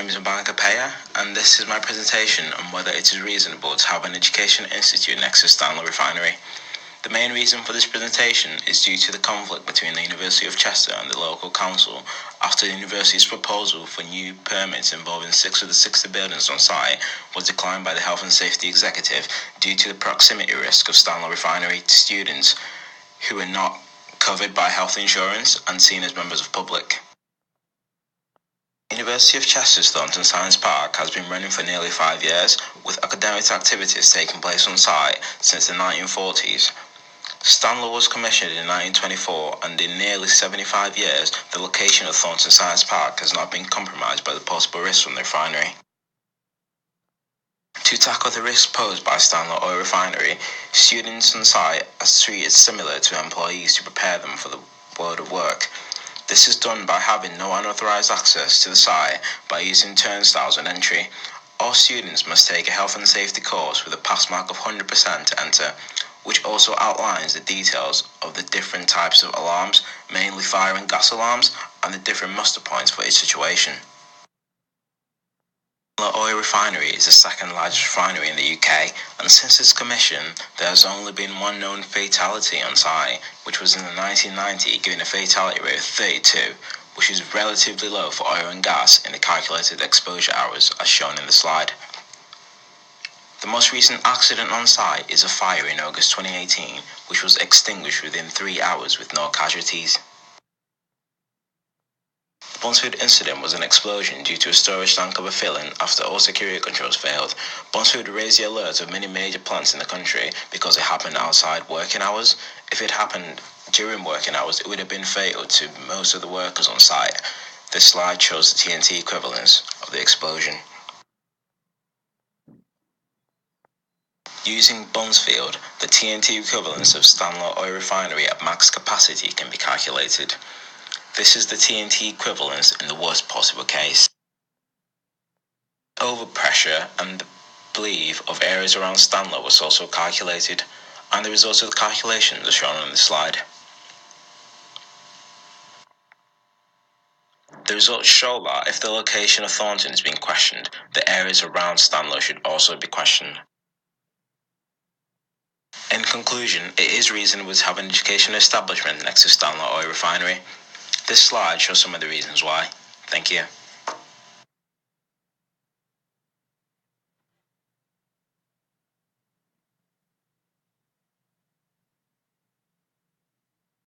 name is Mubanga Kapeya, and this is my presentation on whether it is reasonable to have an education institute next to Stanlow Refinery. The main reason for this presentation is due to the conflict between the University of Chester and the local council after the university's proposal for new permits involving 6 of the 60 buildings on site was declined by the Health and Safety Executive due to the proximity risk of Stanlow Refinery to students who are not covered by health insurance and seen as members of public. The University of Chester's Thornton Science Park has been running for nearly 5 years, with academic activities taking place on site since the 1940s. Stanlow was commissioned in 1924, and in nearly 75 years, the location of Thornton Science Park has not been compromised by the possible risks from the refinery. To tackle the risks posed by Stanlow Oil Refinery, students on site are treated similar to employees to prepare them for the world of work. This is done by having no unauthorized access to the site by using turnstiles on entry. All students must take a health and safety course with a pass mark of 100% to enter, which also outlines the details of the different types of alarms, mainly fire and gas alarms, and the different muster points for each situation. The oil refinery is the second largest refinery in the UK, and since its commission, there has only been one known fatality on site, which was in the 1990, giving a fatality rate of 32, which is relatively low for oil and gas in the calculated exposure hours as shown in the slide. The most recent accident on site is a fire in August 2018, which was extinguished within 3 hours with no casualties. The Bunsfield incident was an explosion due to a storage tank overfilling after all security controls failed. Bunsfield raised the alert of many major plants in the country because it happened outside working hours. If it happened during working hours, it would have been fatal to most of the workers on site. This slide shows the TNT equivalence of the explosion. Using Bunsfield, the TNT equivalence of Stanlow Oil Refinery at max capacity can be calculated. This is the TNT equivalence in the worst possible case. Overpressure and the bleed of areas around Stanlow was also calculated, and the results of the calculations are shown on the slide. The results show that if the location of Thornton is being questioned, the areas around Stanlow should also be questioned. In conclusion, it is reasonable to have an educational establishment next to Stanlow Oil Refinery. This slide shows some of the reasons why. Thank you.